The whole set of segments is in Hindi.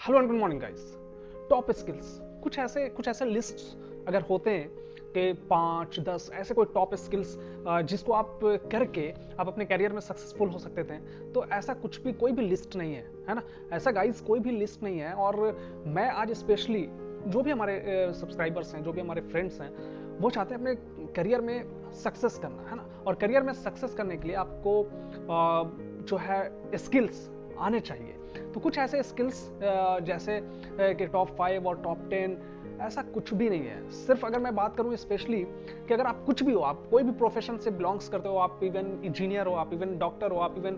Hello and good morning guys. Top skills, कुछ ऐसे लिस्ट अगर होते हैं कि 5-10 ऐसे कोई टॉप स्किल्स जिसको आप करके आप अपने करियर में सक्सेसफुल हो सकते थे, तो ऐसा कुछ भी कोई भी लिस्ट नहीं है ना। ऐसा गाइस कोई भी लिस्ट नहीं है। और मैं आज स्पेशली जो भी हमारे सब्सक्राइबर्स हैं, जो भी हमारे फ्रेंड्स हैं, वो चाहते हैं अपने करियर में सक्सेस करना, है ना। और करियर में सक्सेस करने के लिए आपको जो है स्किल्स आने चाहिए। तो कुछ ऐसे स्किल्स जैसे कि टॉप 5 और टॉप 10 ऐसा कुछ भी नहीं है। सिर्फ अगर मैं बात करूं स्पेशली कि अगर आप कुछ भी हो, आप कोई भी प्रोफेशन से बिलोंग्स करते हो, आप इवन इंजीनियर हो, आप इवन डॉक्टर हो, आप इवन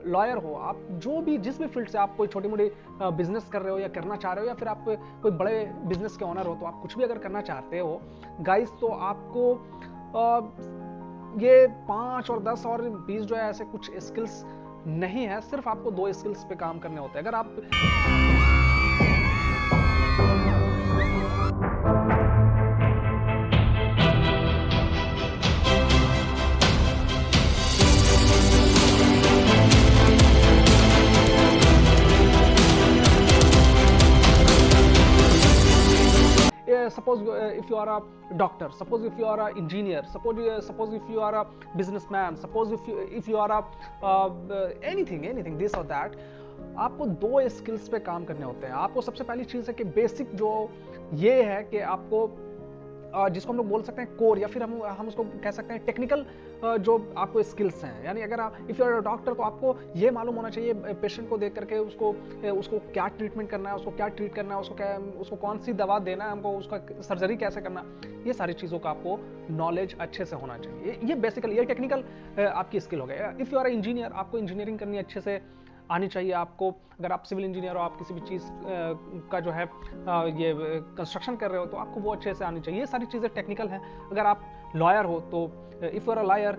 लॉयर हो, आप जो भी जिस भी फील्ड से आप कोई छोटी मोटी बिजनेस कर रहे हो या करना चाह रहे हो, या फिर आप कोई बड़े बिजनेस के ओनर हो, तो आप कुछ भी अगर करना चाहते हो गाइस, तो आपको ये 5 और 10 और 20 जो है ऐसे कुछ स्किल्स नहीं है। सिर्फ आपको 2 स्किल्स पे काम करने होते हैं। अगर आप suppose if you are a doctor, suppose if you are an engineer, suppose if you are a businessman, suppose if you are a anything this or that, आपको 2 स्किल्स पे काम करने होते हैं। आपको सबसे पहली चीज है कि बेसिक जो ये है कि आपको जिसको हम लोग बोल सकते हैं कोर, या फिर हम उसको कह सकते हैं टेक्निकल जो आपको स्किल्स हैं। यानी अगर आप if you are a doctor, तो आपको ये मालूम होना चाहिए पेशेंट को देख करके उसको क्या ट्रीटमेंट करना है, उसको क्या ट्रीट करना है, उसको कौन सी दवा देना है, हमको उसका सर्जरी कैसे करना, ये सारी चीज़ों का आपको नॉलेज अच्छे से होना चाहिए। ये बेसिकली ये टेक्निकल आपकी स्किल हो गया। इफ़ यू आर इंजीनियर, आपको इंजीनियरिंग करनी अच्छे से आनी चाहिए। आपको अगर आप सिविल इंजीनियर हो, आप किसी भी चीज़ का जो है ये कंस्ट्रक्शन कर रहे हो, तो आपको वो अच्छे से आनी चाहिए। ये सारी चीज़ें टेक्निकल हैं। अगर आप लॉयर हो, तो if you are a lawyer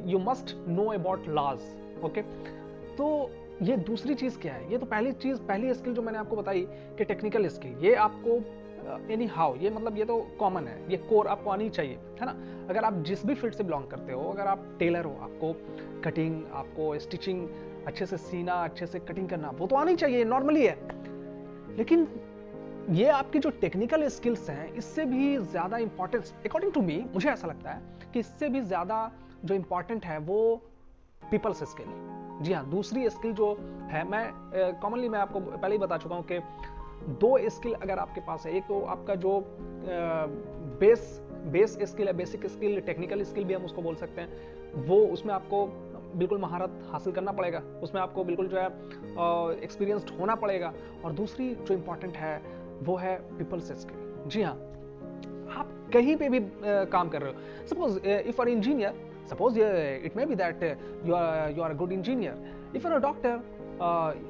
you must know about laws, okay. तो ये दूसरी चीज़ क्या है? ये तो पहली स्किल जो मैंने आपको बताई कि टेक्निकल स्किल, ये आपको एनी हाउ, ये मतलब ये तो कॉमन है, ये कोर आपको आनी चाहिए, है ना। अगर आप जिस भी फील्ड से बिलोंग करते हो, अगर आप टेलर हो, आपको कटिंग, आपको स्टिचिंग अच्छे से सीना, अच्छे से कटिंग करना, वो तो आनी चाहिए, नॉर्मली है। लेकिन ये आपकी जो टेक्निकल स्किल्स हैं, इससे भी ज्यादा इंपॉर्टेंस, अकॉर्डिंग टू मी, मुझे ऐसा लगता है कि इससे भी ज्यादा जो इंपॉर्टेंट है वो पीपल्स स्किल। जी हाँ, दूसरी स्किल जो है, मैं कॉमनली मैं आपको पहले ही बता चुका हूं कि 2 स्किल अगर आपके पास है। एक तो आपका जो बेस स्किल है, बेसिक स्किल, टेक्निकल स्किल भी हम उसको बोल सकते हैं, वो उसमें आपको बिल्कुल महारत हासिल करना पड़ेगा, उसमें आपको बिल्कुल जो है एक्सपीरियंस्ड होना पड़ेगा। और दूसरी जो इंपॉर्टेंट है वो है पीपल्स स्किल। जी हाँ, आप कहीं पे भी काम कर रहे हो, suppose if are engineer, suppose it may be that you are a good engineer. If are a doctor,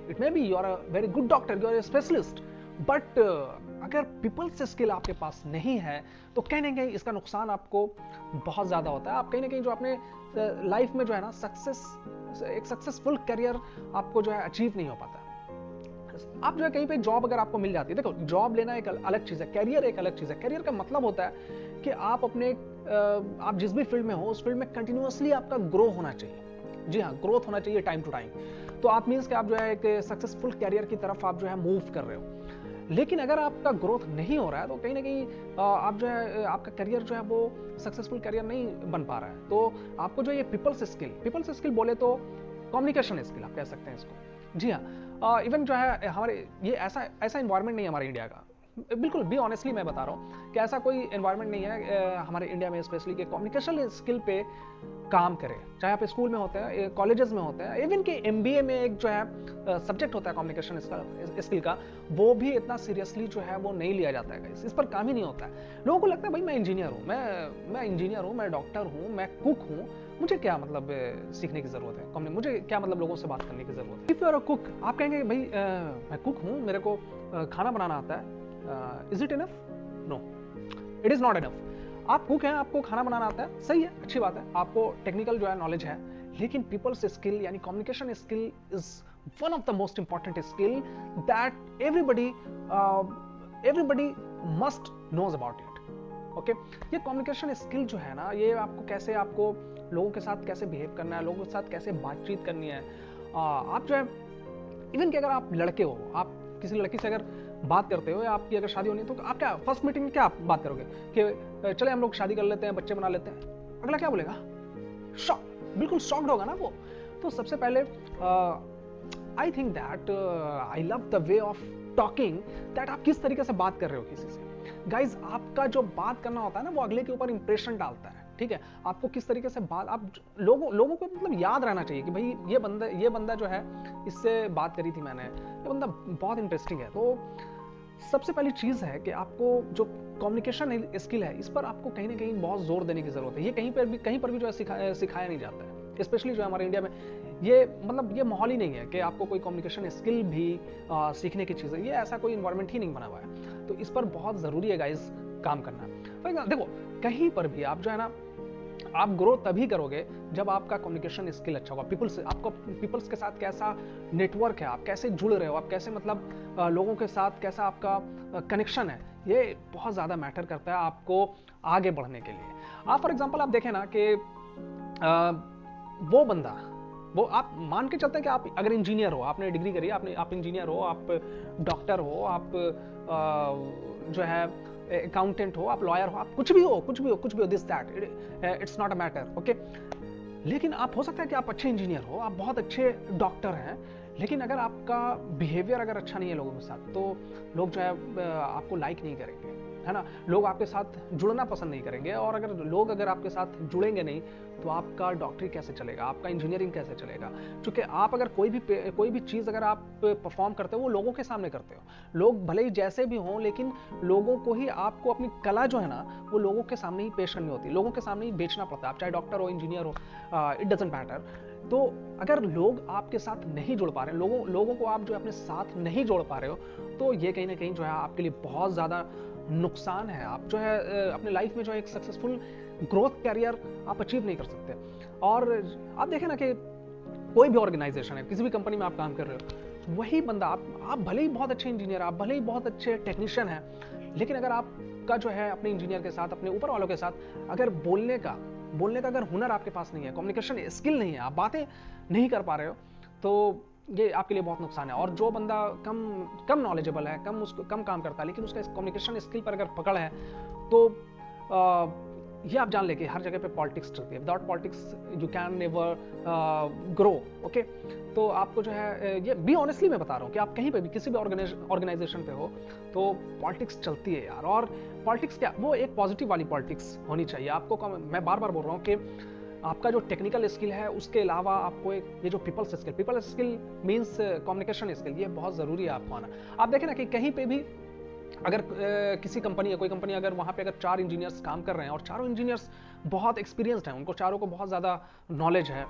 it may be you are a very good doctor, you are a specialist. But अगर पीपल्स स्किल आपके पास नहीं है, तो कहीं ना कहीं इसका नुकसान आपको बहुत ज्यादा होता है। आप कहीं ना कहीं जो अपने लाइफ में जो है ना एक सक्सेसफुल करियर आपको जो है अचीव नहीं हो पाता। आप जो है कहीं पे जॉब अगर आपको मिल जाती है, देखो जॉब लेना एक अलग चीज है, कैरियर एक अलग चीज है। कैरियर का मतलब होता है कि आप अपने आप जिस भी फील्ड में हो, उस फील्ड में कंटिन्यूअसली आपका ग्रो होना चाहिए। जी हाँ, ग्रोथ होना चाहिए टाइम टू टाइम। तो आप मीन्स कि आप जो है एक सक्सेसफुल कैरियर की तरफ आप जो है मूव कर रहे हो। लेकिन अगर आपका ग्रोथ नहीं हो रहा है, तो कहीं ना कहीं आप जो है आपका करियर जो है वो सक्सेसफुल करियर नहीं बन पा रहा है। तो आपको जो ये पीपल्स स्किल बोले तो कम्युनिकेशन स्किल आप कह सकते हैं इसको। जी हाँ, इवन जो है हमारे ये ऐसा इन्वायरमेंट नहीं है हमारे इंडिया का, बिल्कुल भी ऑनेस्टली मैं बता रहा हूँ कि ऐसा कोई एनवायरनमेंट नहीं है हमारे इंडिया में स्पेशली कि कम्युनिकेशन स्किल पे काम करे। चाहे आप स्कूल में होते हैं, कॉलेजेस में होते हैं, इवन कि एमबीए में एक जो है सब्जेक्ट होता है कम्युनिकेशन स्किल का, वो भी इतना सीरियसली जो है वो नहीं लिया जाता है। इस पर काम ही नहीं होता है। लोगों को लगता है भाई मैं इंजीनियर हूँ, मैं इंजीनियर हूँ, मैं डॉक्टर हूँ, मैं कुक हूँ, मुझे क्या मतलब सीखने की जरूरत है, मुझे क्या मतलब लोगों से बात करने की जरूरत है। If you are a cook, आप कहेंगे भाई मैं कुक हूँ, मेरे को खाना बनाना आता है, is it enough? No, it is not enough. आप कुक हैं, आपको खाना बनाना आता है, सही है, अच्छी बात है, आपको टेक्निकल जो है नॉलेज है, लेकिन पीपल्स स्किल यानी communication skill is one of the most important skill that everybody must knows about it. Okay, ये कम्युनिकेशन स्किल जो है ना, ये आपको लोगों के साथ कैसे बिहेव करना है, लोगों के साथ कैसे बातचीत करनी है। आप जो है इवन कि अगर आप लड़के हो, आप किसी लड़की से अगर बात करते हो या आपकी अगर शादी होनी है तो आप क्या फर्स्ट मीटिंग में क्या आप बात करोगे कि चले हम लोग शादी कर लेते हैं, बच्चे बना लेते हैं? अगला क्या बोलेगा? शॉक, बिल्कुल शॉक्ड होगा ना वो। तो सबसे पहले I think that I love the way of talking, that आप किस तरीके से बात कर रहे हो किसी से। गाइज, आपका जो बात करना होता है ना वो अगले के ऊपर इंप्रेशन डालता है, ठीक है? आपको किस तरीके से बात, आप लोगों को मतलब याद रहना चाहिए कि भाई ये बंदा जो है, इससे बात करी थी मैंने, ये बंदा बहुत इंटरेस्टिंग है। तो सबसे पहली चीज है कि आपको जो कम्युनिकेशन स्किल है, इस पर आपको कहीं ना कहीं बहुत जोर देने की जरूरत है। ये कहीं पर भी जो है सिखाया नहीं जाता है, स्पेशली जो है हमारे इंडिया में ये मतलब ये माहौल ही नहीं है कि आपको कोई कम्युनिकेशन स्किल भी सीखने की चीज़ है। ये ऐसा कोई इन्वायरमेंट ही नहीं बना हुआ है। तो इस पर बहुत ज़रूरी है गाइस काम करना। देखो, कहीं पर भी आप जो है ना, आप ग्रो तभी करोगे जब आपका कम्युनिकेशन स्किल अच्छा होगा। आपको पीपल्स के साथ कैसा नेटवर्क है, आप कैसे जुड़ रहे हो, आप कैसे मतलब लोगों के साथ कैसा आपका कनेक्शन है, ये बहुत ज़्यादा मैटर करता है आपको आगे बढ़ने के लिए। आप फॉर एग्जाम्पल आप देखें ना कि वो आप मान के चलते हैं कि आप अगर इंजीनियर हो, आपने डिग्री करी, आप इंजीनियर हो, आप डॉक्टर हो, आप जो है अकाउंटेंट हो, आप लॉयर हो, आप कुछ भी हो, this that, it's not a matter, okay. लेकिन आप हो सकता है कि आप अच्छे इंजीनियर हो, आप बहुत अच्छे डॉक्टर हैं, लेकिन अगर आपका बिहेवियर अगर अच्छा नहीं है लोगों के साथ, तो लोग जो है आपको लाइक नहीं करेंगे, है ना? लोग आपके साथ जुड़ना पसंद नहीं करेंगे। और अगर आपके साथ जुड़ेंगे नहीं तो आपका डॉक्टरी कैसे चलेगा, आपका इंजीनियरिंग कैसे चलेगा? क्योंकि आप अगर कोई भी चीज़ अगर आप परफॉर्म करते हो, वो लोगों के सामने करते हो। लोग भले ही जैसे भी हों, लेकिन लोगों को ही आपको अपनी कला जो है ना, वो लोगों के सामने ही पेश करनी होती है, लोगों के सामने ही बेचना पड़ता है। आप चाहे डॉक्टर हो, इंजीनियर हो, इट डजंट मैटर। तो अगर लोग आपके साथ नहीं जुड़ पा रहे हैं, लोगों को आप जो है अपने साथ नहीं जोड़ पा रहे हो, तो ये कहीं ना कहीं जो है आपके लिए बहुत ज़्यादा नुकसान है। आप जो है अपने लाइफ में जो है एक सक्सेसफुल ग्रोथ कैरियर आप अचीव नहीं कर सकते। और आप देखें ना कि कोई भी ऑर्गेनाइजेशन है, किसी भी कंपनी में आप काम कर रहे हो, वही बंदा, आप भले ही बहुत अच्छे इंजीनियर, आप भले ही बहुत अच्छे टेक्नीशियन हैं, लेकिन अगर आपका जो है अपने इंजीनियर के साथ, अपने ऊपर वालों के साथ अगर बोलने का अगर हुनर आपके पास नहीं है, कम्युनिकेशन स्किल नहीं है, आप बातें नहीं कर पा रहे हो, तो ये आपके लिए बहुत नुकसान है। और जो बंदा कम नॉलेजेबल है, कम काम करता है, लेकिन उसका कम्युनिकेशन स्किल पर अगर पकड़ है, तो ये आप जान ले कि हर जगह पे पॉलिटिक्स चलती है। Without politics you can never grow, okay. तो आपको जो है ये बी ऑनेस्टली मैं बता रहा हूँ कि आप कहीं पे भी किसी भी ऑर्गेनाइजेशन पे हो, तो पॉलिटिक्स चलती है यार। और पॉलिटिक्स क्या, वो एक पॉजिटिव वाली पॉलिटिक्स होनी चाहिए। आपको मैं बार बार बोल रहा हूँ कि आपका जो टेक्निकल स्किल है, उसके अलावा आपको ये जो peoples skill means communication skill, ये बहुत ज़रूरी है आपको आना। आप देखें ना कि कहीं पे भी अगर किसी कंपनी है, कोई कंपनी अगर वहाँ पे अगर 4 इंजीनियर्स काम कर रहे हैं और चारों इंजीनियर्स बहुत एक्सपीरियंस्ड हैं, उनको चारों को बहुत ज़्यादा नॉलेज है,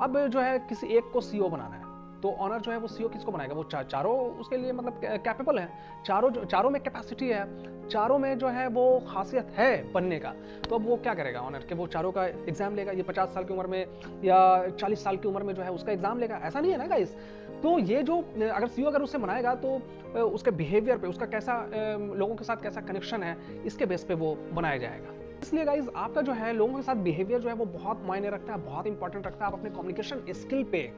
अब जो है किसी एक को सीईओ बनाना है, तो ऑनर जो है वो सीईओ किसको बनाएगा? वो चारों उसके लिए मतलब कैपेबल हैं, चारों में कैपेसिटी है, चारों में जो है वो खासियत है बनने का। तो अब वो क्या करेगा ऑनर, कि वो चारों का एग्जाम लेगा? ये 50 साल की उम्र में या 40 साल की उम्र में जो है उसका एग्जाम लेगा? ऐसा नहीं है ना गाइस। तो ये जो अगर सीईओ अगर उसे बनाएगा, तो उसके बिहेवियर पे, उसका कैसा लोगों के साथ कैसा कनेक्शन है, इसके बेस पे वो बनाया जाएगा। इसलिए गाइज आपका जो है लोगों के साथ बिहेवियर जो है वो बहुत मायने रखता है, बहुत इंपॉर्टेंट रखता है। आप अपने कम्युनिकेशन स्किल पे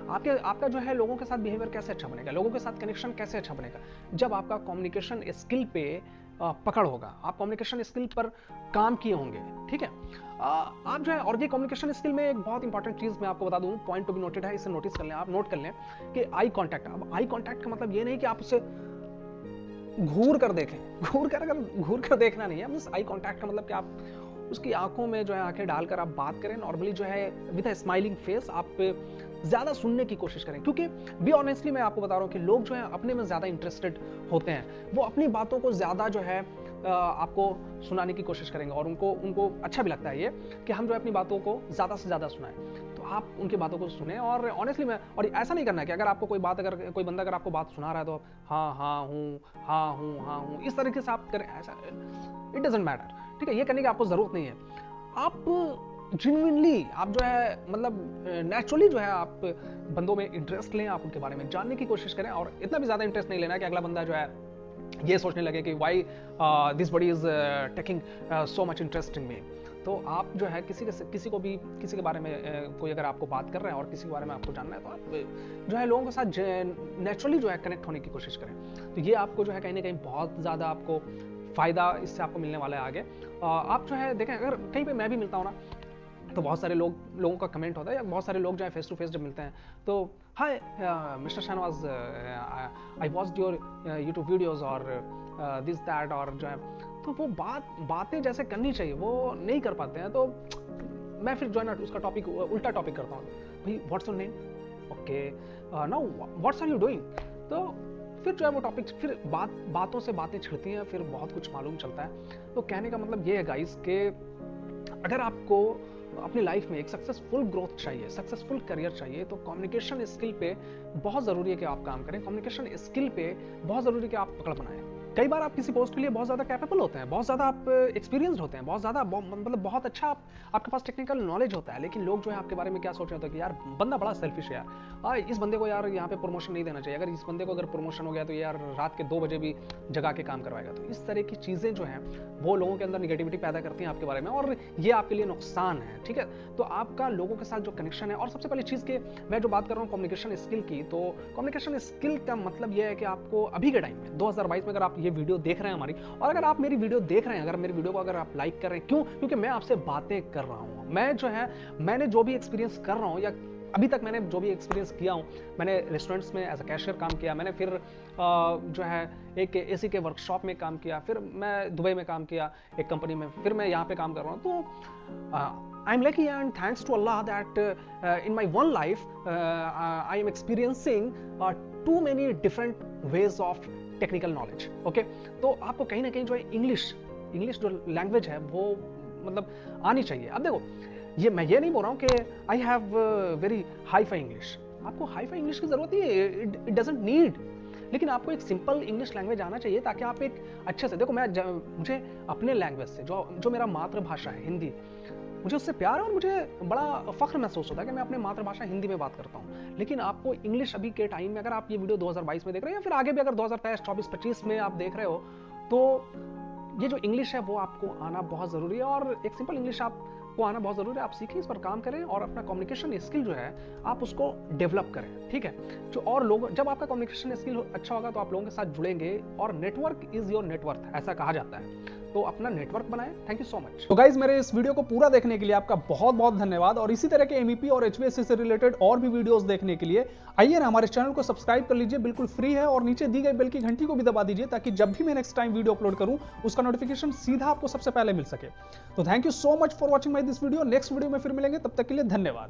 आपका जो है लोगों के साथ बिहेवियर कैसे अच्छा बनेगा, लोगों के साथ कनेक्शन कैसे अच्छा बनेगा, जब आपका कम्युनिकेशन स्किल पे पकड़ होगा, आप कम्युनिकेशन स्किल पर काम किए होंगे, ठीक है। आप जो है, और ये कम्युनिकेशन स्किल में एक बहुत इंपॉर्टेंट चीज मैं आपको बता दूं, पॉइंट टू बी नोटेड है, इसे नोटिस कर लें, आप नोट कर लें कि आई कॉन्टैक्ट। अब आई कॉन्टैक्ट का मतलब ये नहीं कि आप उसे घूर कर देखें, घूर कर देखना नहीं है। बस आई कॉन्टैक्ट का मतलब कि आप उसकी आंखों में जो है आंखें डालकर आप बात करें, नॉर्मली जो है विद अ स्माइलिंग फेस आप ज्यादा सुनने की कोशिश करें। क्योंकि बी ऑनेस्टली मैं आपको बता रहा हूं कि लोग जो है अपने में ज्यादा इंटरेस्टेड होते हैं, वो अपनी बातों को ज्यादा जो है आपको सुनाने की कोशिश करेंगे, और उनको अच्छा भी लगता है ये कि हम जो है अपनी बातों को ज्यादा से ज्यादा सुनाएं। तो आप उनकी बातों को सुने, और ऑनेस्टली मैं, और ऐसा नहीं करना है कि अगर आपको कोई बंदा अगर आपको बात सुना रहा है तो हाँ हूँ इस तरीके से आप करें, ऐसा इट डजंट मैटर, ठीक है। ये करने की आपको जरूरत नहीं है। आप जेन्युइनली आप जो है मतलब नेचुरली जो है आप बंदों में इंटरेस्ट लें, आप उनके बारे में जानने की कोशिश करें, और इतना भी ज्यादा इंटरेस्ट नहीं लेना कि अगला बंदा जो है ये सोचने लगे कि why this body is taking so much interest in me. तो आप जो है किसी को भी किसी के बारे में कोई अगर आपको बात कर रहे हैं और किसी के बारे में आपको जानना है, तो आप जो है लोगों के साथ नेचुरली जो है कनेक्ट होने की कोशिश करें। तो ये आपको जो है कहीं ना कहीं बहुत ज़्यादा आपको फ़ायदा इससे आपको मिलने वाला है आगे। आप जो है देखें, अगर कहीं पे मैं भी मिलता हूँ ना, तो बहुत सारे लोगों का कमेंट होता है, या बहुत सारे लोग जो है फेस टू फेस जब मिलते हैं तो हाय mister Shahnawaz, I watched your YouTube videos और दिस दैट, और जो है तो वो बातें जैसे करनी चाहिए वो नहीं कर पाते हैं। तो मैं फिर जो है ना उसका टॉपिक उल्टा टॉपिक करता हूँ, भाई what's your name, okay now what's are you doing. तो फिर जो है वो टॉपिक फिर बातों से बातें छिड़ती हैं, फिर बहुत कुछ मालूम चलता है। तो कहने का मतलब ये है गाइस कि अगर आपको अपनी लाइफ में एक सक्सेसफुल ग्रोथ चाहिए, सक्सेसफुल करियर चाहिए, तो कम्युनिकेशन स्किल पे बहुत ज़रूरी है कि आप काम करें। कम्युनिकेशन स्किल पे बहुत ज़रूरी है कि आप पकड़ बनाएं। कई बार आप किसी पोस्ट के लिए बहुत ज़्यादा कैपेबल होते हैं, बहुत ज़्यादा आप एक्सपीरियंस्ड होते हैं, बहुत ज़्यादा मतलब बहुत अच्छा आपके पास टेक्निकल नॉलेज होता है, लेकिन लोग जो है आपके बारे में क्या सोच रहे होते हैं कि यार बंदा बड़ा सेल्फिश है यार, इस बंदे को यार यहाँ पे प्रमोशन नहीं देना चाहिए, अगर इस बंदे को अगर प्रमोशन हो गया तो यार रात के 2 बजे भी जगा के काम करवाएगा। तो इस तरह की चीज़ें जो हैं वो लोगों के अंदर निगेटिविटी पैदा करती हैं आपके बारे में, और ये आपके लिए नुकसान है। ठीक है, तो आपका लोगों के साथ जो कनेक्शन है, और सबसे पहली चीज़ के मैं जो बात कर रहा हूँ कम्युनिकेशन स्किल की, तो कम्युनिकेशन स्किल का मतलब ये है कि आपको अभी के टाइम में 2022 में अगर आप ये वीडियो देख रहे हैं हमारी, और अगर आप मेरी वीडियो देख रहे हैं, अगर मेरी वीडियो को अगर आप लाइक कर रहे हैं, क्यों? क्योंकि मैं आपसे बातें कर रहा हूँ। मैं जो है मैंने जो भी एक्सपीरियंस कर रहा हूँ, या अभी तक मैंने जो भी एक्सपीरियंस किया हूँ, मैंने रेस्टोरेंट्स में एज अ कैशियर काम किया, मैंने फिर जो है एक एसी के वर्कशॉप में काम किया, फिर मैं दुबई में काम किया एक कंपनी में, फिर मैं यहाँ पे काम कर रहा हूँ। तो I am lucky and thanks to Allah that in my one life I am experiencing too many different ways of technical knowledge. Okay, तो आपको कहीं ना कहीं जो है इंग्लिश जो लैंग्वेज है वो मतलब आनी चाहिए। अब देखो, मैं ये नहीं बोल रहा हूँ कि I have very hi fi English, आपको हाई फाई इंग्लिश की जरूरत ही है, इट डजंट नीड, लेकिन आपको एक सिंपल इंग्लिश लैंग्वेज आना चाहिए ताकि आप एक अच्छे से देखो। मुझे अपने लैंग्वेज से जो मेरा मातृभाषा है हिंदी, मुझे उससे प्यार है और मुझे बड़ा फख्र महसूस होता है कि मैं अपने मातृभाषा हिंदी में बात करता हूँ। लेकिन आपको इंग्लिश अभी के टाइम में, अगर आप ये वीडियो 2022 में देख रहे हैं या फिर आगे भी अगर 2023, 24, 25 में आप देख रहे हो, तो ये जो इंग्लिश है वो आपको आना बहुत ज़रूरी है, और एक सिंपल इंग्लिश आपको आना बहुत ज़रूरी है। आप सीखें, इस पर काम करें, और अपना कम्युनिकेशन स्किल जो है आप उसको डेवलप करें। ठीक है, और लोग, जब आपका कम्युनिकेशन स्किल अच्छा होगा तो आप लोगों के साथ जुड़ेंगे, और नेटवर्क इज योर नेटवर्थ, ऐसा कहा जाता है। तो अपना नेटवर्क बनाएं। Thank you so much. तो गाइज, मेरे इस वीडियो को पूरा देखने के लिए आपका बहुत बहुत धन्यवाद, और इसी तरह के एमईपी और एचवीएससी से रिलेटेड और भी वीडियोस देखने के लिए आइए ना हमारे चैनल को सब्सक्राइब कर लीजिए, बिल्कुल फ्री है, और नीचे दी गई बेल की घंटी को भी दबा दीजिए ताकि जब भी मैं नेक्स्ट टाइम वीडियो अपलोड करूं उसका नोटिफिकेशन सीधा आपको सबसे पहले मिल सके। तो thank you so much for watching my this video. Next video में फिर मिलेंगे, तब तक के लिए धन्यवाद।